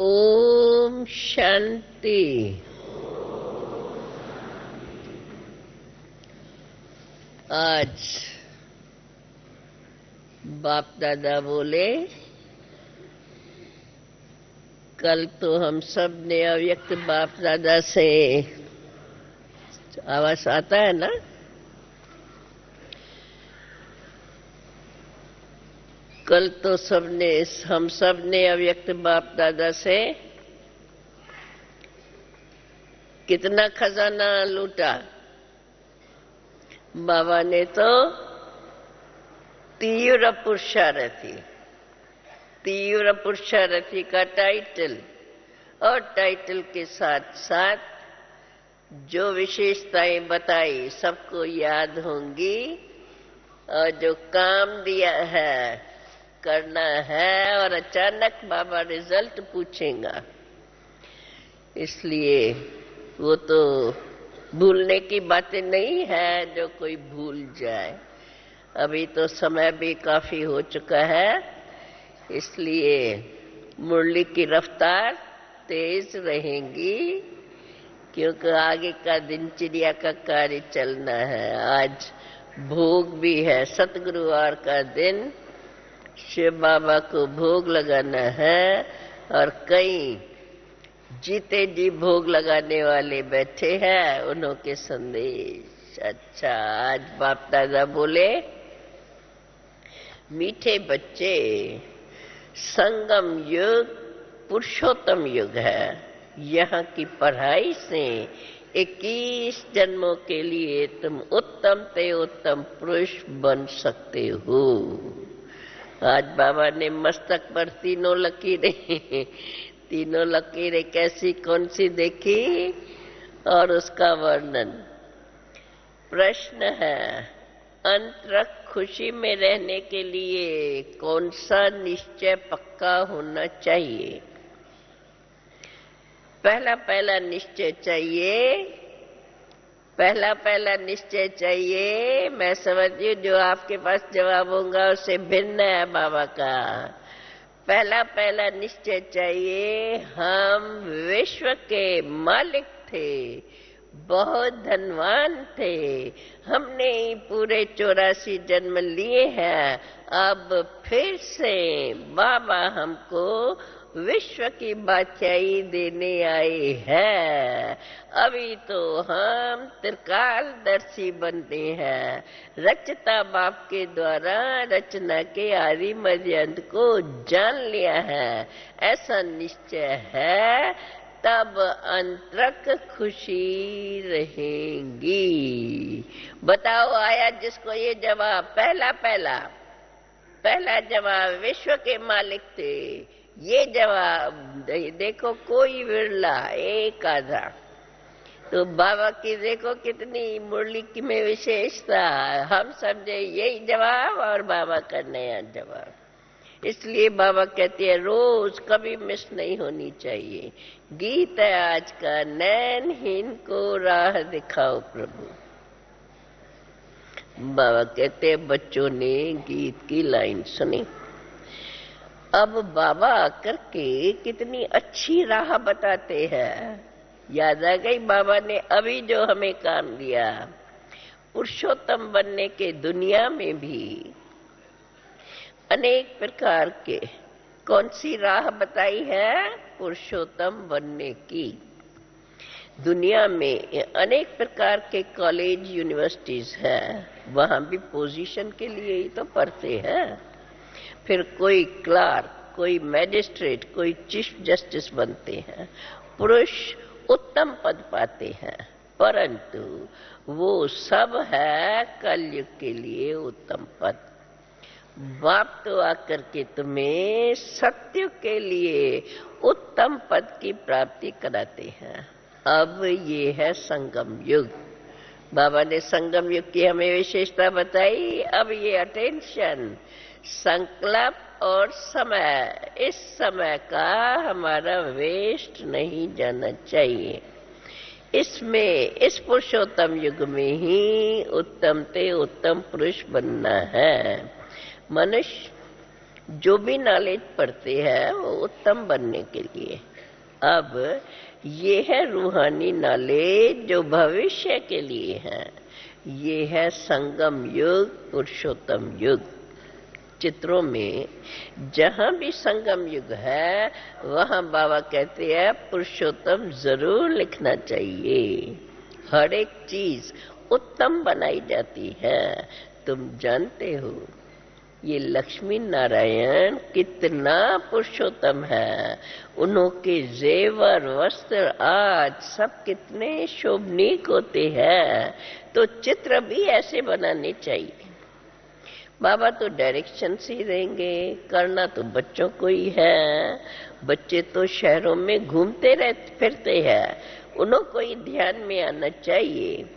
ओम शांति। आज बाप दादा बोले, कल तो हम सब ने अव्यक्त बाप दादा से आवाज आता है ना, कल तो हम सब ने अव्यक्त बाप दादा से कितना खजाना लूटा। बाबा ने तो तीव्र पुरुषार्थी का टाइटल और टाइटल के साथ साथ जो विशेषताएं बताई सबको याद होंगी, और जो काम दिया है करना है, और अचानक बाबा रिजल्ट पूछेगा, इसलिए वो तो भूलने की बातें नहीं है जो कोई भूल जाए। अभी तो समय भी काफी हो चुका है, इसलिए मुरली की रफ्तार तेज रहेगी, क्योंकि आगे का दिनचर्या का कार्य चलना है। आज भोग भी है, सतगुरुवार का दिन, शिव बाबा को भोग लगाना है, और कई जीते जी भोग लगाने वाले बैठे हैं, उन्हों के संदेश। अच्छा, आज बाप दादा बोले, मीठे बच्चे, संगम युग पुरुषोत्तम युग है। यहाँ की पढ़ाई से 21 जन्मों के लिए तुम उत्तम से उत्तम पुरुष बन सकते हो। आज बाबा ने मस्तक पर तीनों लकीरें कैसी कौन सी देखी और उसका वर्णन। प्रश्न है, अंतरक खुशी में रहने के लिए कौन सा निश्चय पक्का होना चाहिए? पहला निश्चय चाहिए। मैं समझती हूँ जो आपके पास जवाब होगा उससे भिन्न है बाबा का। पहला निश्चय चाहिए, हम विश्व के मालिक थे, बहुत धनवान थे, हमने पूरे 84 जन्म लिए हैं, अब फिर से बाबा हमको विश्व की बादशाही देने आए हैं। अभी तो हम त्रिकालदर्शी बनते हैं, रचता बाप के द्वारा रचना के आदि मध्य अंत को जान लिया है, ऐसा निश्चय है, तब अंतरक खुशी रहेंगी। बताओ, आया जिसको ये जवाब? पहला जवाब विश्व के मालिक थे। ये जवाब देखो, कोई विरला, एक आधा। तो बाबा की देखो कितनी मुरली की में विशेषता। हम समझे यही जवाब और बाबा का नया जवाब। इसलिए बाबा कहते हैं रोज कभी मिस नहीं होनी चाहिए। गीत है आज का, नैनहीन को राह दिखाओ प्रभु। बाबा कहते हैं बच्चों ने गीत की लाइन सुनी, अब बाबा आकर के कितनी अच्छी राह बताते हैं। याद आ गई बाबा ने अभी जो हमें काम दिया। पुरुषोत्तम बनने के दुनिया में भी अनेक प्रकार के कौन सी राह बताई है? पुरुषोत्तम बनने की। दुनिया में अनेक प्रकार के कॉलेज यूनिवर्सिटीज हैं, वहां भी पोजीशन के लिए ही तो पढ़ते हैं। फिर कोई क्लार्क, कोई मैजिस्ट्रेट, कोई चीफ जस्टिस बनते हैं। पुरुष उत्तम पद पाते हैं, परंतु वो सब है कलयुग के लिए उत्तम पद। बाप तो आकर के तुम्हें सत्य के लिए उत्तम पद की प्राप्ति कराते हैं। अब ये है संगम युग। बाबा ने संगम युग की हमें विशेषता बताई। अब ये अटेंशन, संकल्प और समय, इस समय का हमारा वेस्ट नहीं जाना चाहिए। इसमें, इस पुरुषोत्तम युग में ही उत्तम से उत्तम पुरुष बनना है। मनुष्य जो भी नॉलेज पढ़ते हैं वो उत्तम बनने के लिए, अब ये है रूहानी नॉलेज जो भविष्य के लिए है। ये है संगम युग, पुरुषोत्तम युग। चित्रों में जहां भी संगम युग है वहां बाबा कहते हैं पुरुषोत्तम जरूर लिखना चाहिए। हर एक चीज उत्तम बनाई जाती है। तुम जानते हो ये लक्ष्मी नारायण कितना पुरुषोत्तम है। उनके जेवर वस्त्र आज सब कितने शोभनीक होते हैं। तो चित्र भी ऐसे बनाने चाहिए। बाबा तो डायरेक्शन ही देंगे, करना तो बच्चों को ही है। बच्चे तो शहरों में घूमते रहते फिरते हैं। उनको ही ध्यान में आना चाहिए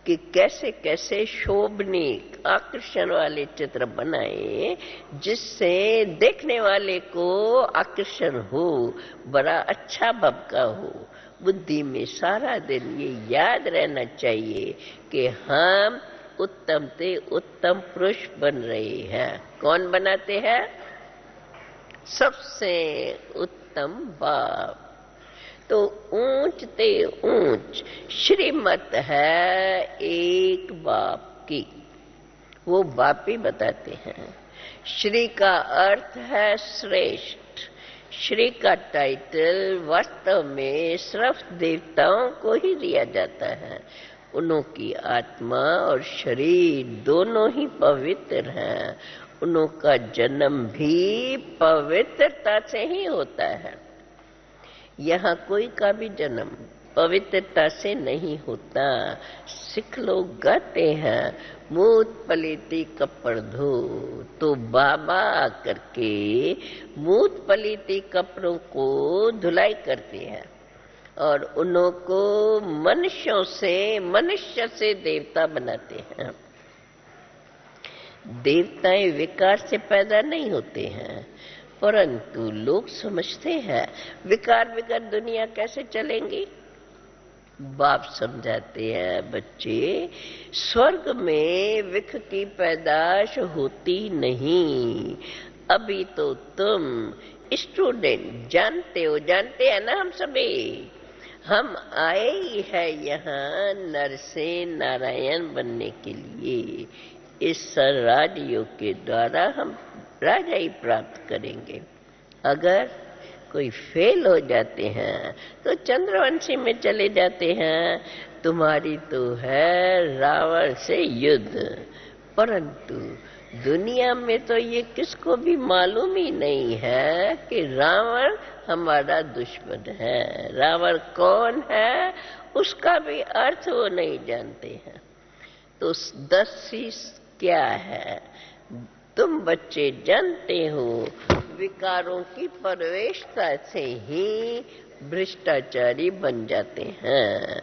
कि कैसे कैसे शोभनीक आकर्षण वाले चित्र बनाए जिससे देखने वाले को आकर्षण हो, बड़ा अच्छा भबका हो। बुद्धि में सारा दिन ये याद रहना चाहिए कि हम उत्तम से उत्तम पुरुष बन रहे हैं। कौन बनाते हैं? सबसे उत्तम बाप। तो ऊंच ते ऊंच श्रीमत है एक बाप की। वो बाप ही बताते हैं। श्री का अर्थ है श्रेष्ठ। श्री का टाइटल वास्तव में सिर्फ देवताओं को ही दिया जाता है। उनकी आत्मा और शरीर दोनों ही पवित्र हैं। उनका जन्म भी पवित्रता से ही होता है। यहाँ कोई का भी जन्म पवित्रता से नहीं होता। सिख लोग गाते हैं मूत पलीती कपड़ धो, तो बाबा आकर के मूत पलीती कपड़ों को धुलाई करते हैं और उनको मनुष्य से देवता बनाते हैं। देवताएं विकार से पैदा नहीं होते हैं, परंतु लोग समझते हैं विकार बगैर दुनिया कैसे चलेंगी। बाप समझाते हैं बच्चे, स्वर्ग में विख की पैदाश होती नहीं। अभी तो तुम स्टूडेंट जानते हैं ना। हम सभी हम आए ही है यहाँ नर से नारायण बनने के लिए। इस राजयोग के द्वारा हम राजाई प्राप्त करेंगे। अगर कोई फेल हो जाते हैं तो चंद्रवंशी में चले जाते हैं। तुम्हारी तो है रावण से युद्ध, परंतु दुनिया में तो ये किसको भी मालूम ही नहीं है कि रावण हमारा दुश्मन है। रावण कौन है उसका भी अर्थ वो नहीं जानते हैं। तो 10 शीश क्या है तुम बच्चे जानते हो। विकारों की प्रवेशता से ही भ्रष्टाचारी बन जाते हैं।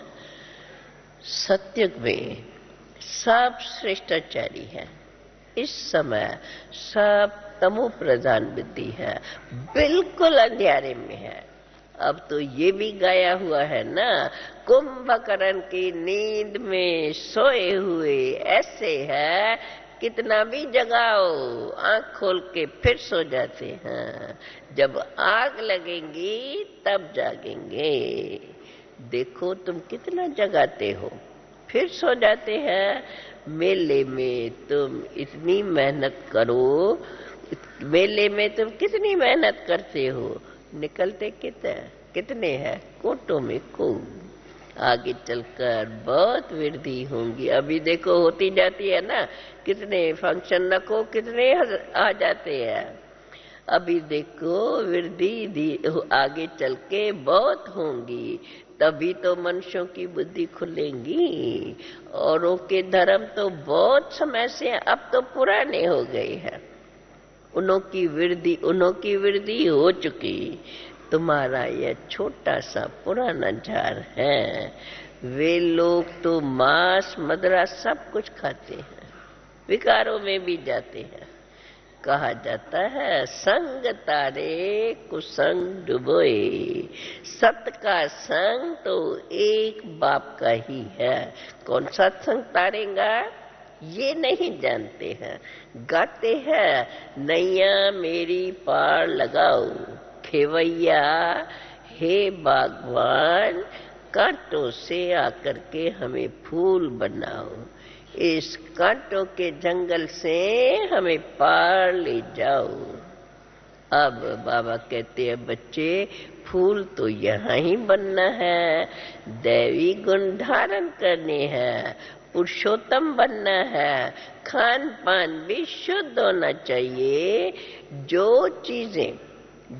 सत्युग में सब श्रेष्ठाचारी है। इस समय सब तमो प्रधान बुद्धि है, बिल्कुल अंधेरे में है। अब तो ये भी गाया हुआ है ना, कुंभकर्ण की नींद में सोए हुए ऐसे है, कितना भी जगाओ आंख खोल के फिर सो जाते हैं। जब आग लगेंगी तब जागेंगे। देखो तुम कितना जगाते हो फिर सो जाते हैं। मेले में तुम इतनी मेहनत करो, मेले में तुम कितनी मेहनत करते हो, निकलते कितने हैं? कोटों में को। आगे चलकर बहुत वृद्धि होंगी। अभी देखो होती जाती है ना, कितने फंक्शन रखो कितने आ जाते हैं। अभी देखो वृद्धि आगे चल के बहुत होंगी, तभी तो मनुष्यों की बुद्धि खुलेंगी। औरों के धर्म तो बहुत समय से अब तो पुराने हो गए हैं। उनकी वृद्धि हो चुकी। तुम्हारा यह छोटा सा पुराना झाड़ है। वे लोग तो मांस मदिरा सब कुछ खाते हैं, विकारों में भी जाते हैं। कहा जाता है संग तारे कुसंग डुबोए। सत का संग तो एक बाप का ही है। कौन सा संग तारेगा ये नहीं जानते हैं। गाते हैं नैया मेरी पार लगाओ, खेवैया, हे बागवान, कांटों से आकर के हमें फूल बनाओ, इस कांटों के जंगल से हमें पार ले जाओ। अब बाबा कहते हैं बच्चे, फूल तो यहाँ ही बनना है, दैवी गुण धारण करने हैं, पुरुषोत्तम बनना है, खान पान भी शुद्ध होना चाहिए। जो चीजें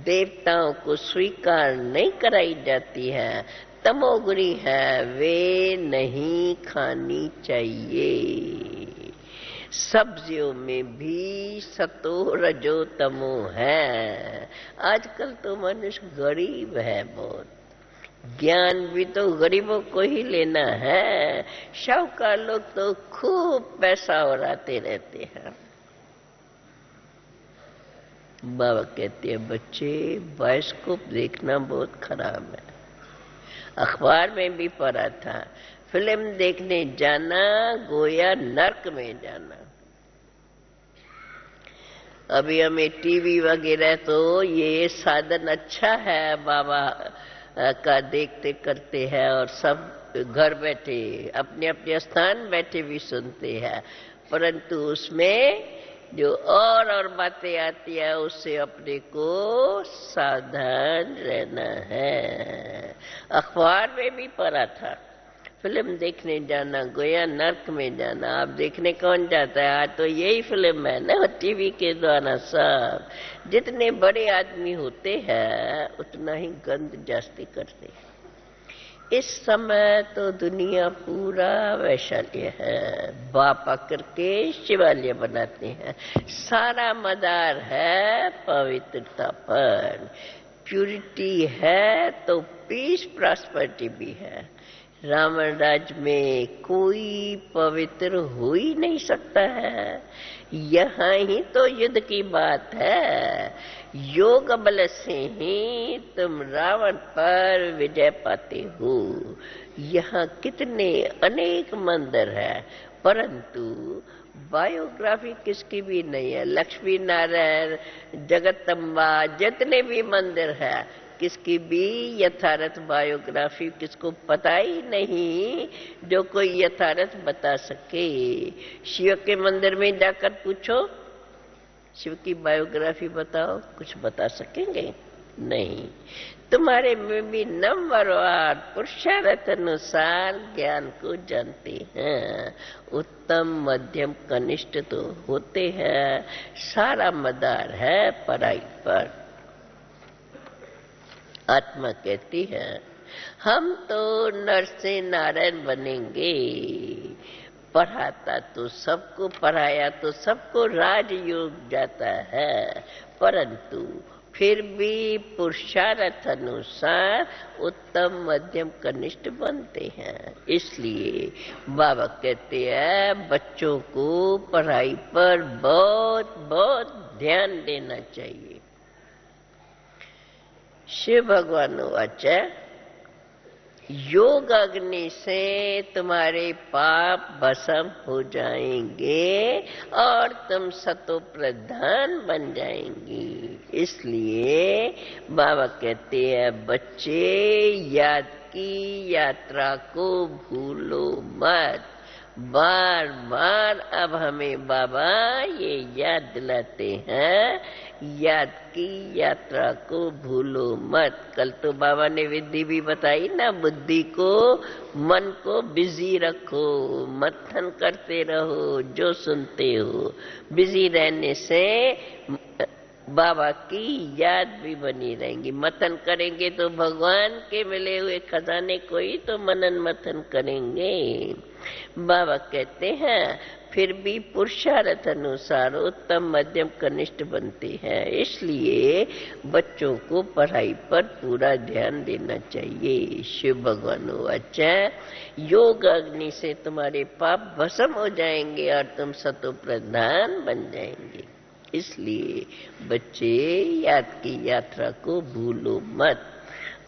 देवताओं को स्वीकार नहीं कराई जाती है, तमोगुणी है, वे नहीं खानी चाहिए। सब्जियों में भी सतो रजो तमो है। आजकल तो मनुष्य गरीब है बहुत, ज्ञान भी तो गरीबों को ही लेना है। शाहूकार लोग तो खूब पैसा उड़ाते रहते हैं। बाबा कहते हैं बच्चे, बायोस्कोप देखना बहुत खराब है। अखबार में भी पढ़ा था, फिल्म देखने जाना गोया नर्क में जाना। अभी हमें टीवी वगैरह तो ये साधन अच्छा है, बाबा का देखते करते हैं और सब घर बैठे अपने अपने स्थान बैठे भी सुनते हैं, परंतु उसमें जो और बातें आती है उससे अपने को सावधान रहना है। अखबार में भी पढ़ा था, फिल्म देखने जाना गोया नर्क में जाना। आप देखने कौन जाता है? आज तो यही फिल्म है ना, टीवी के द्वारा सब। जितने बड़े आदमी होते हैं उतना ही गंद जास्ती करते हैं। इस समय तो दुनिया पूरा वैशाल्य है, बाप आकर के शिवालय बनाते हैं। सारा मदार है पवित्रता पर, प्यूरिटी है तो पीस प्रॉस्पेरिटी भी है। रावण राज में कोई पवित्र हो ही नहीं सकता है। यहाँ ही तो युद्ध की बात है। योग बल से ही तुम रावण पर विजय पाते हो। यहाँ कितने अनेक मंदिर है, परंतु बायोग्राफी किसकी भी नहीं है। लक्ष्मी नारायण, जगदम्बा, जितने भी मंदिर है, किसकी भी यथार्थ बायोग्राफी किसको पता ही नहीं जो कोई यथार्थ बता सके। शिव के मंदिर में जाकर पूछो, शिव की बायोग्राफी बताओ, कुछ बता सकेंगे? नहीं। तुम्हारे में भी नंबरवार पुरुषार्थ अनुसार ज्ञान को जानते हैं। उत्तम मध्यम कनिष्ठ तो होते हैं, सारा मदार है पढ़ाई पर। आत्मा कहती है हम तो नर से नारायण बनेंगे। पढ़ाता तो सबको, पढ़ाया तो सबको राजयोग जाता है, परंतु फिर भी पुरुषार्थ अनुसार उत्तम मध्यम कनिष्ठ बनते हैं। इसलिए बाबा कहते हैं बच्चों को पढ़ाई पर बहुत बहुत ध्यान देना चाहिए। शिव भगवान वाच, योग अग्नि से तुम्हारे पाप भस्म हो जाएंगे और तुम सतो प्रधान बन जाएंगी। इसलिए बाबा कहते हैं बच्चे, याद की यात्रा को भूलो मत। बार बार अब हमें बाबा ये याद दिलाते हैं, याद की यात्रा को भूलो मत। कल तो बाबा ने विधि भी बताई ना, बुद्धि को, मन को बिजी रखो, मंथन करते रहो जो सुनते हो। बिजी रहने से बाबा की याद भी बनी रहेंगी। मंथन करेंगे तो भगवान के मिले हुए खजाने को ही तो मनन मंथन करेंगे। बाबा कहते हैं फिर भी पुरुषार्थ अनुसार उत्तम मध्यम कनिष्ठ बनते हैं। इसलिए बच्चों को पढ़ाई पर पूरा ध्यान देना चाहिए। शिव भगवान वाच, योग अग्नि से तुम्हारे पाप भस्म हो जाएंगे और तुम सतो प्रधान बन जाएंगे। इसलिए बच्चे, याद की यात्रा को भूलो मत।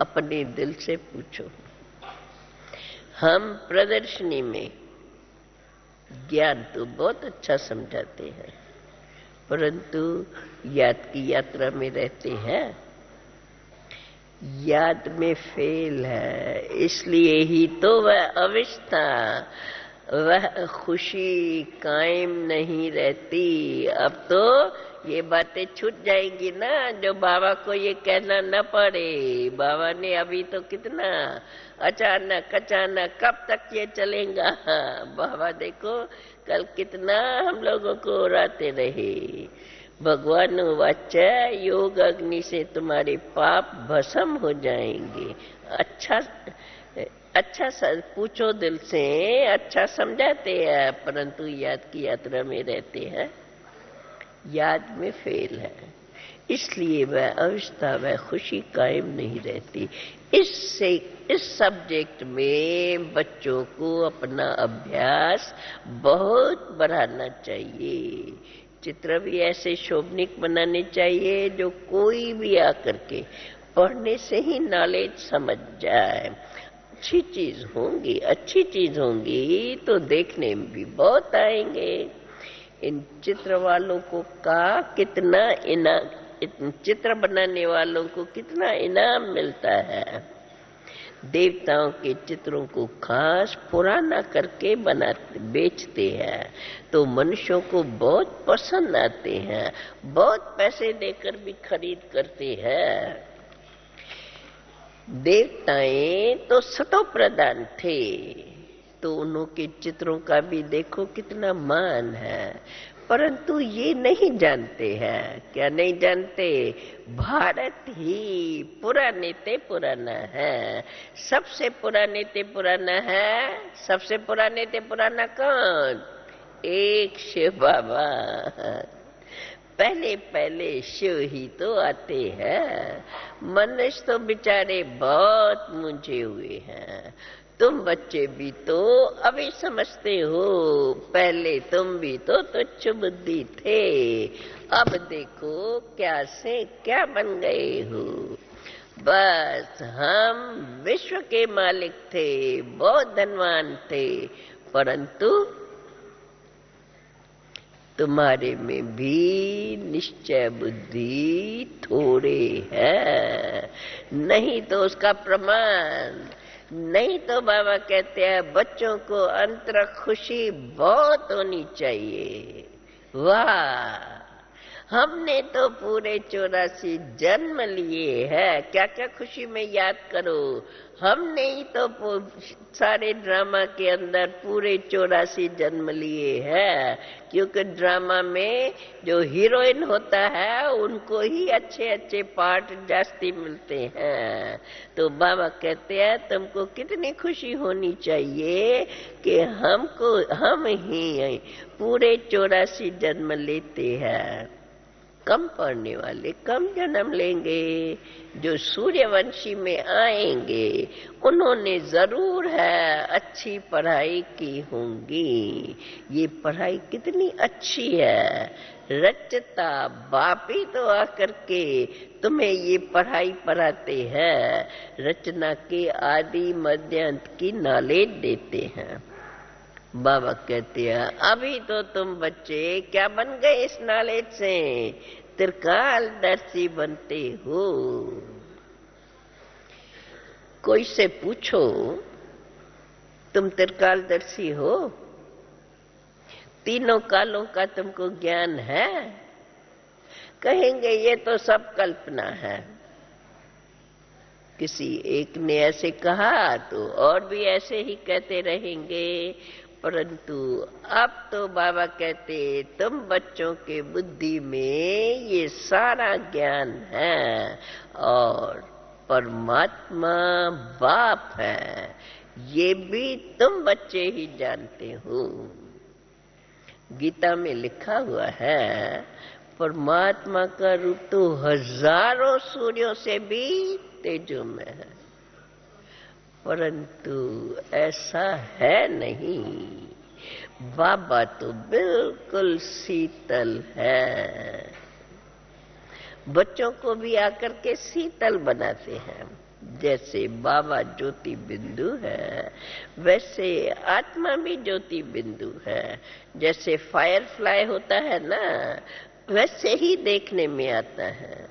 अपने दिल से पूछो, हम प्रदर्शनी में ज्ञान तो बहुत अच्छा समझाते हैं, परंतु याद की यात्रा में रहते हैं? याद में फेल है, इसलिए ही तो वह अवस्था, वह खुशी कायम नहीं रहती। अब तो ये बातें छूट जाएंगी ना, जो बाबा को ये कहना न पड़े। बाबा ने अभी तो कितना अचानक अचानक कब तक ये चलेगा। बाबा देखो कल कितना हम लोगों को उड़ाते रहे। भगवान वाचा योग अग्नि से तुम्हारे पाप भस्म हो जाएंगे। अच्छा अच्छा पूछो दिल से, अच्छा समझाते हैं, परंतु याद की यात्रा में रहते हैं, याद में फेल है, इसलिए वह अवस्था, वह खुशी कायम नहीं रहती। इससे इस सब्जेक्ट में बच्चों को अपना अभ्यास बहुत बढ़ाना चाहिए। चित्र भी ऐसे शोभनिक बनाने चाहिए जो कोई भी आकर के पढ़ने से ही नॉलेज समझ जाए। अच्छी चीज होंगी, अच्छी चीज होंगी तो देखने में भी बहुत आएंगे। इन चित्र वालों को का कितना इनाम, चित्र बनाने वालों को कितना इनाम मिलता है। देवताओं के चित्रों को खास पुराना करके बनाते बेचते हैं तो मनुष्यों को बहुत पसंद आते हैं, बहुत पैसे देकर भी खरीद करते हैं। देवताएं तो सतो प्रधान थे तो उनके चित्रों का भी देखो कितना मान है, परंतु ये नहीं जानते हैं। क्या नहीं जानते? भारत ही पुराने ते पुराना है, सबसे पुराने ते पुराना है। सबसे पुराने ते पुराना कौन? एक शिव बाबा। पहले पहले शिव ही तो आते हैं। मनुष्य तो बेचारे बहुत मुझे हुए हैं। तुम बच्चे भी तो अभी समझते हो, पहले तुम भी तो तुच्छ बुद्धि थे। अब देखो क्या से क्या बन गए हो। बस हम विश्व के मालिक थे, बहुत धनवान थे, परंतु तुम्हारे में भी निश्चय बुद्धि थोड़े है, नहीं तो उसका प्रमाण नहीं। तो बाबा कहते हैं बच्चों को अंतर खुशी बहुत होनी चाहिए। वाह, हमने तो पूरे 84 जन्म लिए हैं, क्या क्या खुशी में याद करो। हमने ही तो सारे ड्रामा के अंदर पूरे 84 जन्म लिए हैं, क्योंकि ड्रामा में जो हीरोइन होता है उनको ही अच्छे अच्छे पार्ट जास्ती मिलते हैं। तो बाबा कहते हैं तुमको कितनी खुशी होनी चाहिए कि हम ही पूरे 84 जन्म लेते हैं। कम पढ़ने वाले कम जन्म लेंगे, जो सूर्यवंशी में आएंगे उन्होंने जरूर है अच्छी पढ़ाई की होंगी। ये पढ़ाई कितनी अच्छी है। रचता बापी तो आकर के तुम्हें ये पढ़ाई पढ़ाते हैं, रचना के आदि मध्य अंत की नॉलेज देते हैं। बाबा कहते हैं अभी तो तुम बच्चे क्या बन गए इस नॉलेज से? त्रिकालदर्शी बनते हो। कोई से पूछो तुम त्रिकालदर्शी हो? तीनों कालों का तुमको ज्ञान है? कहेंगे ये तो सब कल्पना है। किसी एक ने ऐसे कहा तो और भी ऐसे ही कहते रहेंगे, परंतु अब तो बाबा कहते तुम बच्चों के बुद्धि में ये सारा ज्ञान है और परमात्मा बाप है, ये भी तुम बच्चे ही जानते हो। गीता में लिखा हुआ है परमात्मा का रूप तो हजारों सूर्यों से भी तेजो में है, परंतु ऐसा है नहीं। बाबा तो बिल्कुल शीतल है, बच्चों को भी आकर के शीतल बनाते हैं। जैसे बाबा ज्योति बिंदु है वैसे आत्मा भी ज्योति बिंदु है। जैसे फायर फ्लाई होता है ना, वैसे ही देखने में आता है।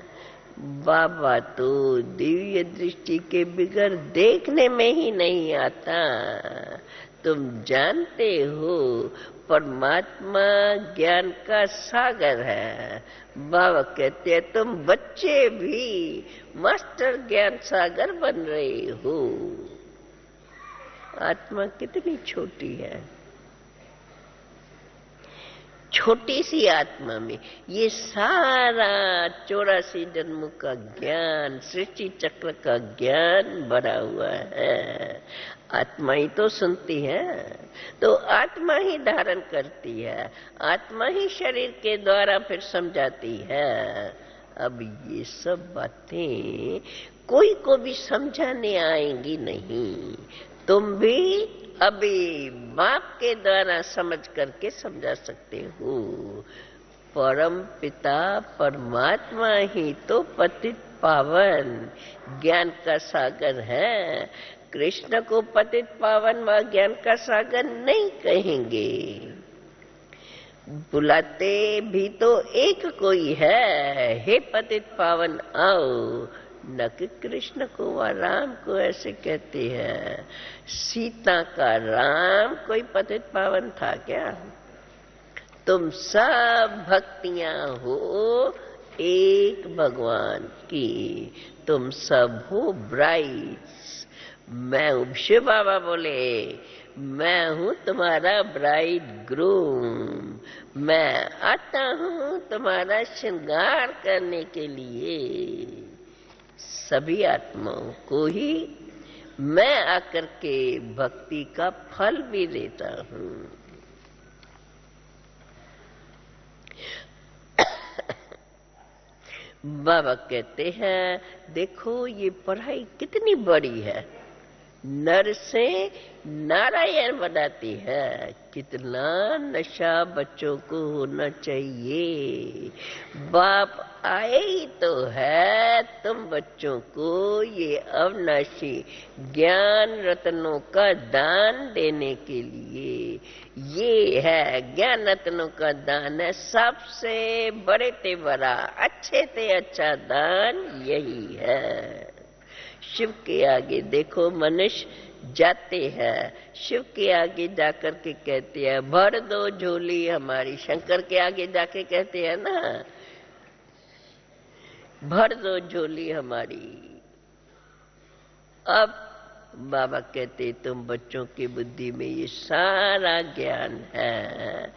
बाबा तो दिव्य दृष्टि के बिगर देखने में ही नहीं आता। तुम जानते हो परमात्मा ज्ञान का सागर है। बाबा कहते हैं तुम बच्चे भी मास्टर ज्ञान सागर बन रहे हो। आत्मा कितनी छोटी है। छोटी सी आत्मा में ये सारा 84 जन्मों का ज्ञान, सृष्टि चक्र का ज्ञान भरा हुआ है। आत्मा ही तो सुनती है, तो आत्मा ही धारण करती है, आत्मा ही शरीर के द्वारा फिर समझाती है। अब ये सब बातें कोई को भी समझाने आएंगी नहीं। तुम भी अभी बाप के द्वारा समझ करके समझा सकते हो। परम पिता परमात्मा ही तो पतित पावन ज्ञान का सागर है। कृष्ण को पतित पावन व ज्ञान का सागर नहीं कहेंगे। बुलाते भी तो एक कोई है, हे पतित पावन आओ। न कि कृष्ण को व राम को ऐसे कहते हैं। सीता का राम कोई पतित पावन था क्या? तुम सब भक्तियां हो एक भगवान की। तुम सब हो ब्राइड्स। मैं शिव बाबा बोले मैं हूं तुम्हारा ब्राइड ग्रूम। मैं आता हूं तुम्हारा श्रृंगार करने के लिए। सभी आत्माओं को ही मैं आकर के भक्ति का फल भी देता हूं। बाबा कहते हैं देखो ये पढ़ाई कितनी बड़ी है। नर से नारायण बनाती है। कितना नशा बच्चों को होना चाहिए। बाप आए ही तो है तुम बच्चों को ये अविनाशी ज्ञान रत्नों का दान देने के लिए। ये है ज्ञान रत्नों का दान है। सबसे बड़े ते बड़ा, अच्छे ते अच्छा दान यही है। शिव के आगे देखो मनुष्य जाते हैं, शिव के आगे जाकर के कहते हैं भर दो झोली हमारी। शंकर के आगे जाके कहते हैं ना भर दो झोली हमारी। अब बाबा कहते तुम बच्चों की बुद्धि में ये सारा ज्ञान है।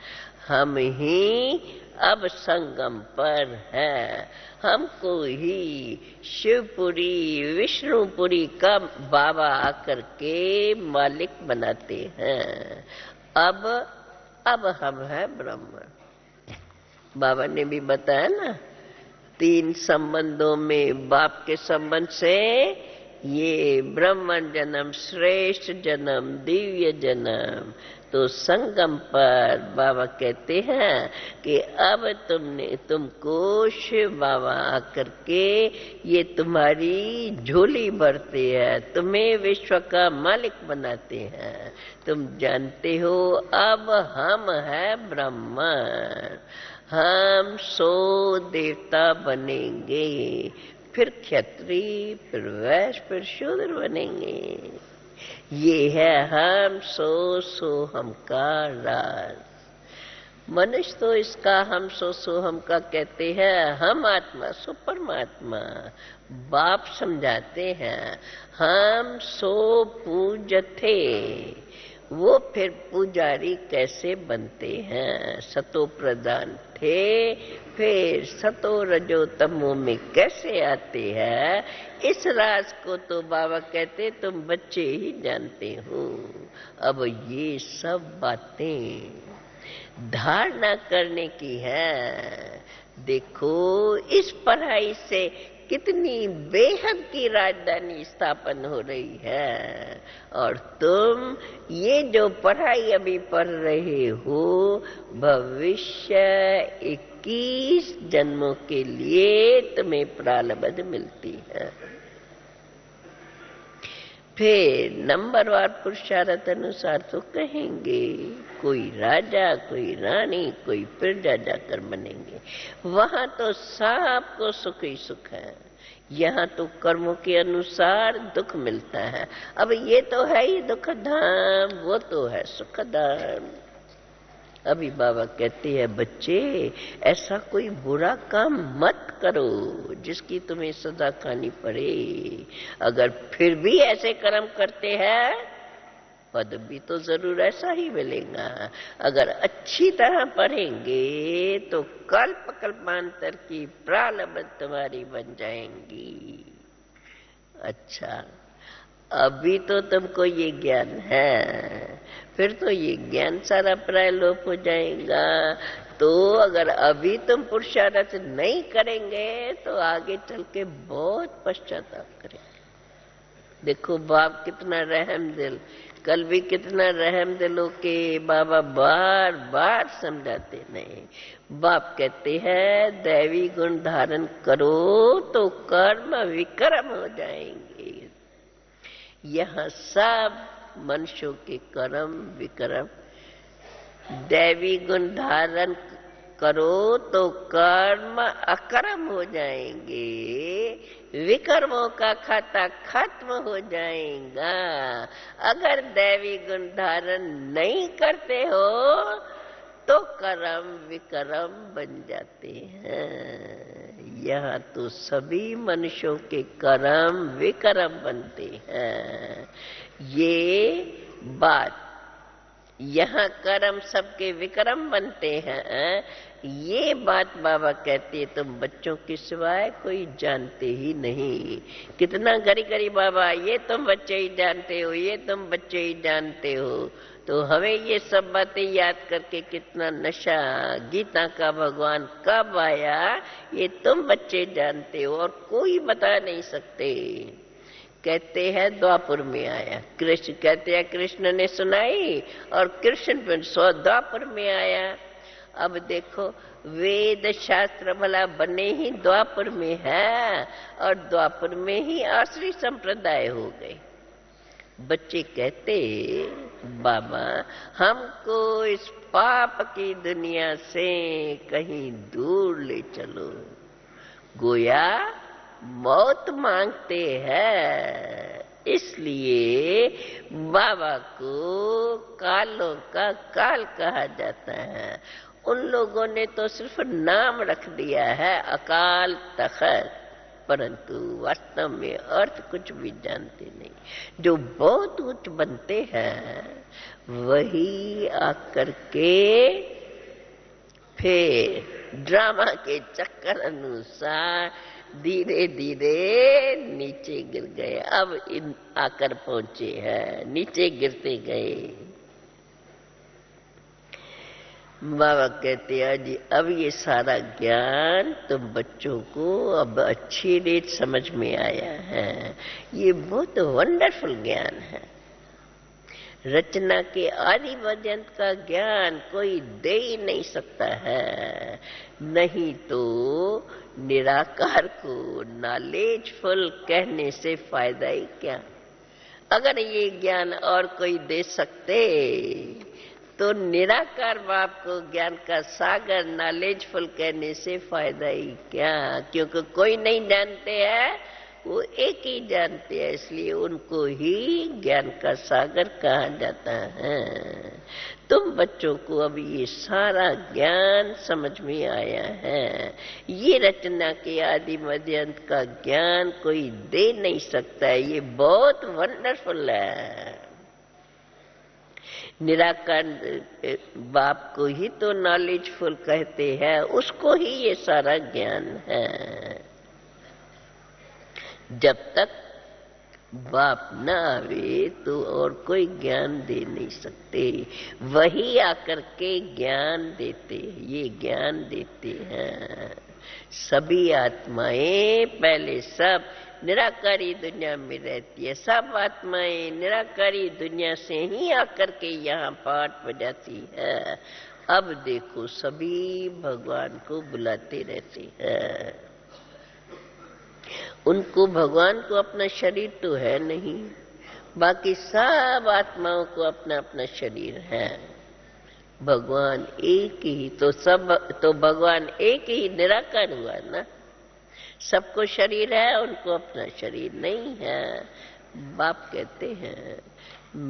हम ही अब संगम पर है। हमको ही शिवपुरी विष्णुपुरी का बाबा आकर के मालिक बनाते हैं। अब हम हैं ब्रह्म। बाबा ने भी बताया ना 3 संबंधों में बाप के संबंध से ये ब्रह्म जन्म, श्रेष्ठ जन्म, दिव्य जन्म। तो संगम पर बाबा कहते हैं कि अब तुमको शिव बाबा आकर के ये तुम्हारी झोली भरते हैं, तुम्हें विश्व का मालिक बनाते हैं। तुम जानते हो अब हम हैं ब्राह्मण। हम 100 देवता बनेंगे, फिर क्षत्रिय, फिर वैश्य, फिर शूद्र बनेंगे। ये है हम सो हम का राज। मनुष्य तो इसका हम सो हम का कहते हैं। हम आत्मा सो परमात्मा। बाप समझाते हैं हम सो पूजते। वो फिर पुजारी कैसे बनते हैं? सतो प्रधान थे, फिर सतो रजो तमो में कैसे आते हैं? इस राज को तो बाबा कहते तुम बच्चे ही जानते हो। अब ये सब बातें धारणा करने की है। देखो इस पढ़ाई से कितनी बेहद की राजधानी स्थापन हो रही है। और तुम ये जो पढ़ाई अभी पढ़ रहे हो भविष्य 21 जन्मों के लिए तुम्हें प्रारब्ध मिलती है। फिर नंबरवार पुरुषार्थ अनुसार तो कहेंगे कोई राजा, कोई रानी, कोई प्रजा जाकर बनेंगे। वहां तो सबको सुख ही सुख है। यहाँ तो कर्मों के अनुसार दुख मिलता है। अब ये तो है ही दुख धाम, वो तो है सुख धाम। अभी बाबा कहते हैं बच्चे ऐसा कोई बुरा काम मत करो जिसकी तुम्हें सजा खानी पड़े। अगर फिर भी ऐसे कर्म करते हैं पद भी तो जरूर ऐसा ही मिलेगा। अगर अच्छी तरह पढ़ेंगे तो कल्प कल्पांतर की प्रारब्ध तुम्हारी बन जाएंगी। अच्छा, अभी तो तुमको ये ज्ञान है, फिर तो ये ज्ञान सारा प्रायलोप हो जाएगा। तो अगर अभी तुम पुरुषार्थ नहीं करेंगे तो आगे चल के बहुत पश्चाताप करेंगे। देखो बाप कितना रहम दिल, कल भी कितना रहम दिलों के बाबा बार बार समझाते नहीं। बाप कहते हैं दैवी गुण धारण करो तो कर्म विकर्म हो जाएंगे। यहाँ सब मनुष्यों के कर्म विकर्म, दैवी गुण धारण करो तो कर्म अकर्म हो जाएंगे, विकर्मों का खाता खत्म हो जाएगा। अगर दैवी गुण धारण नहीं करते हो तो कर्म विकर्म बन जाते हैं। यहाँ तो सभी मनुष्यों के कर्म विकर्म बनते हैं। ये बात, यहाँ कर्म सबके विकर्म बनते हैं, ये बात बाबा कहते हैं तुम बच्चों के सिवाय कोई जानते ही नहीं। कितना घड़ी घड़ी बाबा ये तुम बच्चे ही जानते हो, ये तुम बच्चे ही जानते हो। तो हमें ये सब बातें याद करके कितना नशा। गीता का भगवान कब आया ये तुम बच्चे जानते हो और कोई बता नहीं सकते। कहते हैं द्वापर में आया, कृष्ण कहते हैं कृष्ण ने सुनाई और कृष्ण फिर द्वापर में आया। अब देखो वेद शास्त्र भला बने ही द्वापर में है और द्वापर में ही आश्री संप्रदाय हो गए। बच्चे कहते बाबा हमको इस पाप की दुनिया से कहीं दूर ले चलो। गोया मौत मांगते हैं, इसलिए बाबा को कालों का काल कहा जाता है। उन लोगों ने तो सिर्फ नाम रख दिया है अकाल तख्त, परंतु वास्तव में अर्थ कुछ भी जानते नहीं। जो बहुत उच्च बनते हैं वही आकर के फिर ड्रामा के चक्कर अनुसार धीरे धीरे नीचे गिर गए। अब इन आकर पहुंचे हैं, नीचे गिरते गए। बाबा कहते हैं जी अब ये सारा ज्ञान तुम बच्चों को अब अच्छी रीत समझ में आया है। ये बहुत वंडरफुल ज्ञान है। रचना के आदि पर्यंत का ज्ञान कोई दे ही नहीं सकता है। नहीं तो निराकार को नॉलेजफुल कहने से फायदा ही क्या। अगर ये ज्ञान और कोई दे सकते तो निराकार बाप को ज्ञान का सागर नॉलेजफुल कहने से फायदा ही क्या। क्योंकि कोई नहीं जानते हैं, वो एक ही जानते हैं, इसलिए उनको ही ज्ञान का सागर कहा जाता है। तुम बच्चों को अभी ये सारा ज्ञान समझ में आया है। ये रचना के आदि मध्य अंत का ज्ञान कोई दे नहीं सकता है। ये बहुत वंडरफुल है। निराकार बाप को ही तो नॉलेजफुल कहते हैं, उसको ही ये सारा ज्ञान है। जब तक बाप न आवे तो और कोई ज्ञान दे नहीं सकते। वही आकर के ज्ञान देते, ये ज्ञान देते हैं। सभी आत्माएं पहले सब निराकारी दुनिया में रहती है। सब आत्माएं निराकारी दुनिया से ही आकर के यहाँ पाठ बजाती है। अब देखो सभी भगवान को बुलाते रहते हैं। उनको भगवान को अपना शरीर तो है नहीं, बाकी सब आत्माओं को अपना अपना शरीर है। भगवान एक ही तो सब, तो भगवान एक ही निराकार हुआ ना। सबको शरीर है, उनको अपना शरीर नहीं है। बाप कहते हैं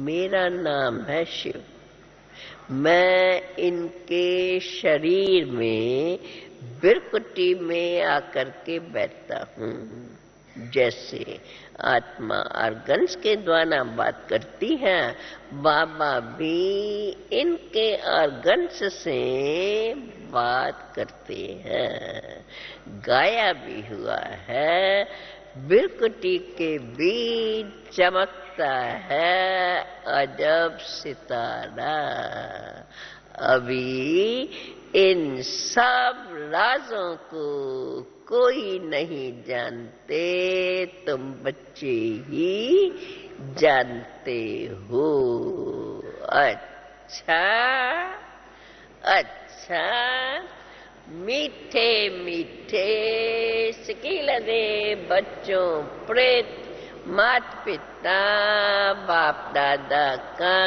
मेरा नाम है शिव, मैं इनके शरीर में बिरकुटी में आकर के बैठता हूँ। जैसे आत्मा ऑर्गन्स के द्वारा बात करती है, बाबा भी इनके ऑर्गन्स से बात करते हैं। गाया भी हुआ है, बिरकुटी के बीच चमकता है अजब सितारा। अभी इन सब राजों को कोई नहीं जानते, तुम बच्चे ही जानते हो। अच्छा अच्छा, मीठे मीठे सिकिलदे बच्चों प्रेत माता पिता बाप दादा का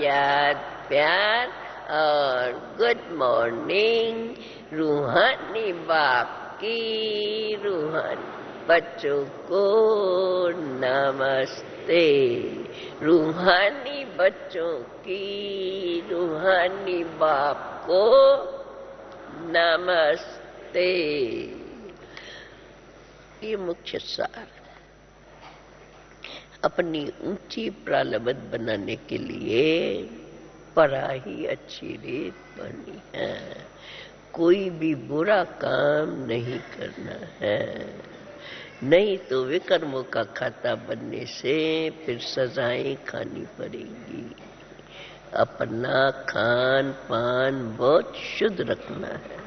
याद प्यार और गुड मॉर्निंग। रूहानी बाप की रूहानी बच्चों को नमस्ते। रूहानी बच्चों की रूहानी बाप को नमस्ते। ये मुख्य सार अपनी ऊंची प्रालब्ध बनाने के लिए पढ़ाई अच्छी रीत पढ़नी है। कोई भी बुरा काम नहीं करना है, नहीं तो विकर्मों का खाता बनने से फिर सजाएं खानी पड़ेगी। अपना खान पान बहुत शुद्ध रखना है।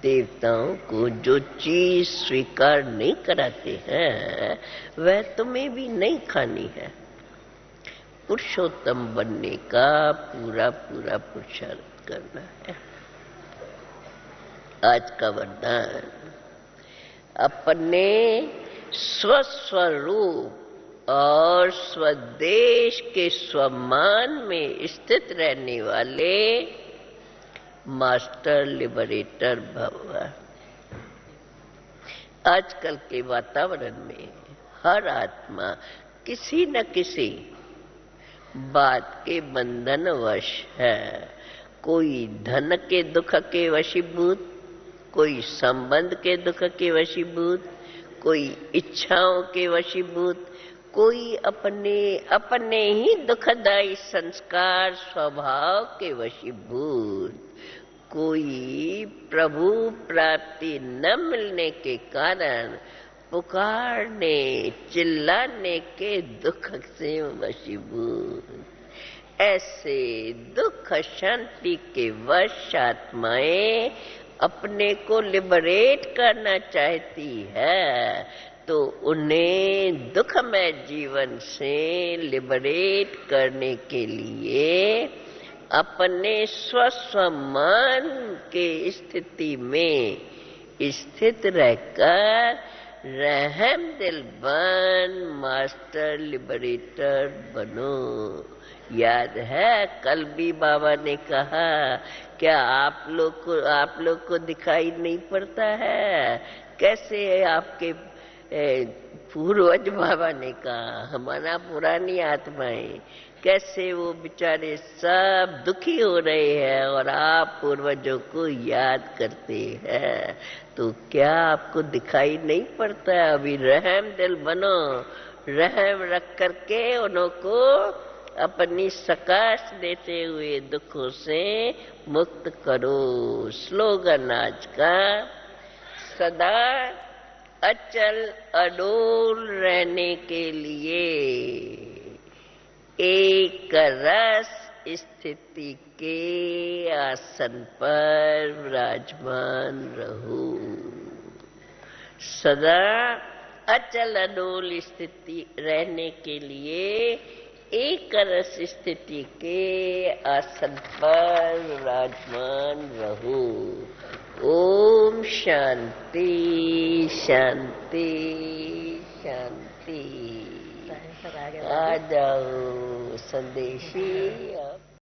देवताओं को जो चीज स्वीकार नहीं कराते हैं वह तुम्हें भी नहीं खानी है। पुरुषोत्तम बनने का पूरा पूरा पुरुषार्थ करना है। आज का वरदान, अपने स्वस्वरूप और स्वदेश के स्वमान में स्थित रहने वाले मास्टर लिबरेटर भव। आजकल के वातावरण में हर आत्मा किसी न किसी बात के बंधनवश है। कोई धन के दुख के वशीभूत, कोई संबंध के दुख के वशीभूत, कोई इच्छाओं के वशीभूत, कोई अपने अपने ही दुखदायी संस्कार स्वभाव के वशीभूत, कोई प्रभु प्राप्ति न मिलने के कारण पुकारने चिल्लाने के दुख से वशीभूत। ऐसे दुख शांति के वश आत्माएं अपने को लिबरेट करना चाहती है, तो उन्हें दुखमय जीवन से लिबरेट करने के लिए अपने स्वस्वमान के स्थिति में स्थित रहकर रहम दिल बन मास्टर लिबरेटर बनो। याद है कल भी बाबा ने कहा, क्या आप लोग को दिखाई नहीं पड़ता है? कैसे आपके पूर्वज बाबा ने कहा, हमारा पुरानी आत्माएं कैसे वो बेचारे सब दुखी हो रहे हैं और आप पूर्वजों को याद करते हैं, तो क्या आपको दिखाई नहीं पड़ता? अभी रहम दिल बनो, रहम रख करके उनको अपनी सकाश देते हुए दुखों से मुक्त करो। स्लोगन आज का, सदा अचल अडोल रहने के लिए एक रस स्थिति के आसन पर विराजमान रहो। सदा अचल अडोल स्थिति रहने के लिए एक रस स्थिति के आसन पर विराजमान रहो। ओम शांति शांति शांति। आ जाओ संदेशी।